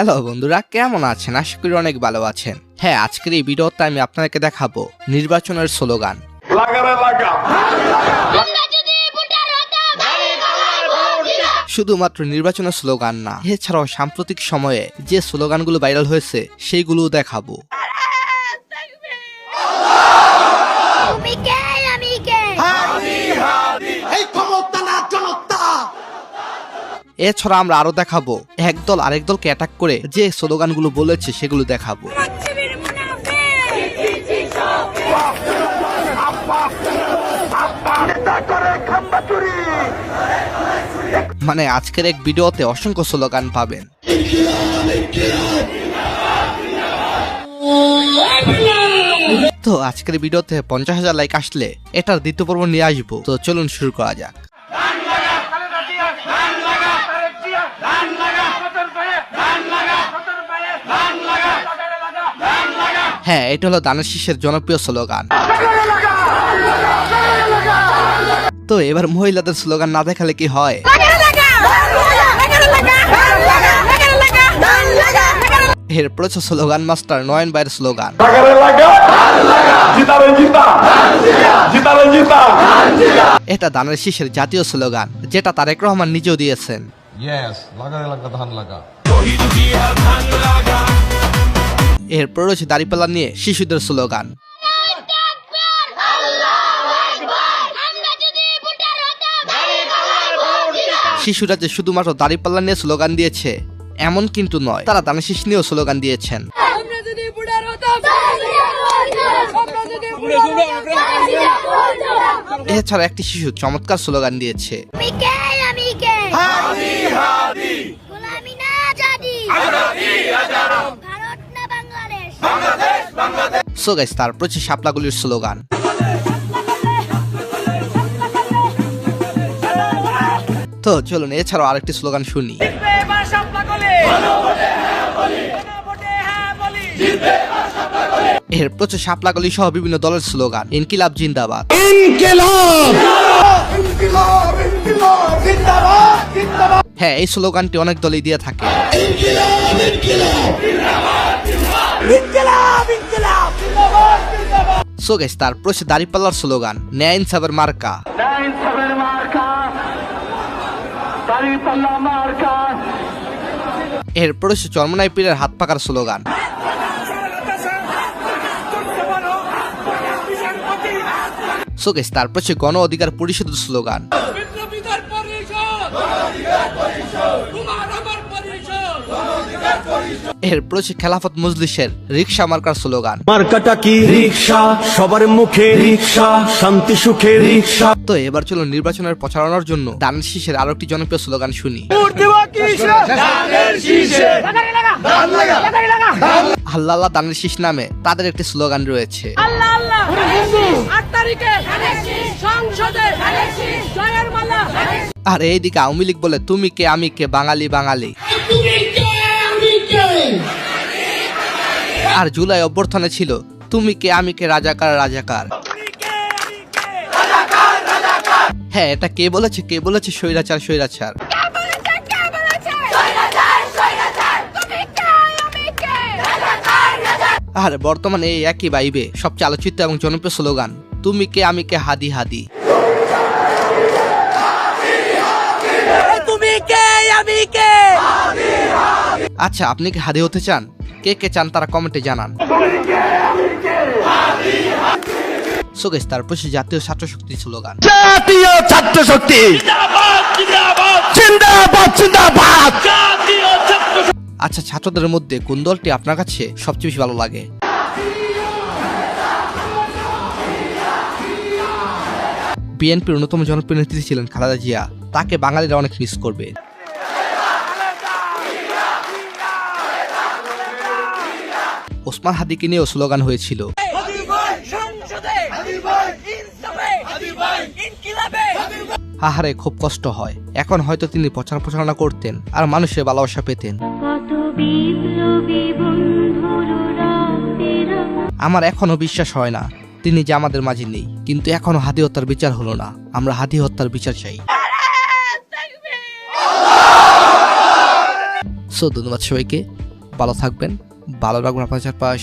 Hello বন্ধুরা, কেমন আছেন? আশা করি অনেক ভালো আছেন। হ্যাঁ, আজকের এই ভিডিওতে আমি আপনাদেরকে দেখাবো নির্বাচনের স্লোগান। শুধুমাত্র নির্বাচনের স্লোগান না, এছাড়াও সাম্প্রতিক সময়ে যে স্লোগানগুলো ভাইরাল হয়েছে সেইগুলোও দেখাবো। এছাড়া আমরা আরো দেখাবো একদল আরেক দলকে অ্যাটাক করে যে স্লোগানগুলো বলেছে সেগুলো দেখাবো। মানে আজকের এক ভিডিওতে অসংখ্য স্লোগান পাবেন। তো আজকের ভিডিওতে 50,000 লাইক আসলে এটার দ্বিতীয় পর্ব নিয়ে আসবো। তো চলুন শুরু করা যাক। হ্যাঁ, এটা হলো দানের শীষের জনপ্রিয় স্লোগান। তো এবার মহিলাদের স্লোগান না দেখালে কি হয়? এরপর স্লোগান মাস্টার নয়ন ভাইয়ের স্লোগান। এটা দানের শীষের জাতীয় স্লোগান, যেটা তারেক রহমান নিজেও দিয়েছেন। এরপর রয়েছে দাড়িপাল্লা নিয়ে শিশুদের স্লোগান। শিশুরা যে শুধুমাত্র দাড়িপাল্লা নিয়ে স্লোগান দিয়েছে এমন কিন্তু নয়, তারা দানের শীষ নিয়েও স্লোগান দিয়েছেন। এছাড়া একটি শিশু চমৎকার স্লোগান দিয়েছে। সো গাইস, তারপর হচ্ছে শাপলাগুলির স্লোগান। তো চলুন এছাড়াও আরেকটি স্লোগান শুনি। এরপর হচ্ছে শাপলাগুলি সহ বিভিন্ন দলের স্লোগান। ইনকিলাব জিন্দাবাদ, হ্যাঁ এই স্লোগানটি অনেক দলই দিয়ে থাকে। সো গাইস, তারপর হচ্ছে দাড়িপাল্লার স্লোগান। ন্যায় ইনসাফের মার্কা। এরপর হচ্ছে চরমনাই পীরের হাত পাকার স্লোগান। সো গাইস, তারপর হচ্ছে গণ অধিকার পরিষদের স্লোগান। এরপর হচ্ছে খেলাফত মজলিসের রিকশা মার্কার স্লোগান। মার্কাটা কি? রিকশা, সবার মুখে রিকশা, শান্তি সুখে রিকশা। তো এবার চলো নির্বাচনের প্রচারণার জন্য দানের শীষের আরো একটি জনপ্রিয় স্লোগান শুনি। আল্লাহ আল্লাহ দানের শীষ নামে তাদের একটি স্লোগান রয়েছে। আর এইদিকে আওয়ামী লীগ বলে তুমি কে আমি কে, বাঙালি বাঙালি। আর জুলাই অভ্যর্থনে ছিল তুমি কে আমি কে, রাজাকার রাজাকার। হ্যাঁ, এটা কে বলেছে? কে বলেছে? স্বৈরাচার স্বৈরাচার। আর বর্তমানে এই একই ভাইবে সবচেয়ে আলোচিত এবং জনপ্রিয় স্লোগান তুমি কে আমি কে, হাদি হাদি। আচ্ছা, আপনি কি হাদি হতে চান? কে কে চান তারা কমেন্টে জানান। সো গাইস, তারপর জাতীয় ছাত্র শক্তি স্লোগান। জাতীয় ছাত্র শক্তি জিন্দাবাদ জিন্দাবাদ। আচ্ছা, ছাত্রদের মধ্যে কোন দলটি আপনার কাছে সবচেয়ে বেশি ভালো লাগে? বিএনপির অন্যতম জনপ্রিয় নেত্রী ছিলেন খালেদা জিয়া, তাকে বাঙালিরা অনেক মিস করবে। ওসমান হাদিকে নিয়েও স্লোগান হয়েছিল। হাহারে খুব কষ্ট হয়। এখন হয়তো তিনি প্রচারণা করতেন আর মানুষের ভালোবাসা পেতেন। আমার এখনো বিশ্বাস হয় না তিনি যে আমাদের মাঝে নেই, কিন্তু এখনো হাদি হত্যার বিচার হলো না। আমরা হাদি হত্যার বিচার চাই। সো ধন্যবাদ সবাইকে। ভালো থাকবেন, ভালো রাখবেন আপনার চারপাশ।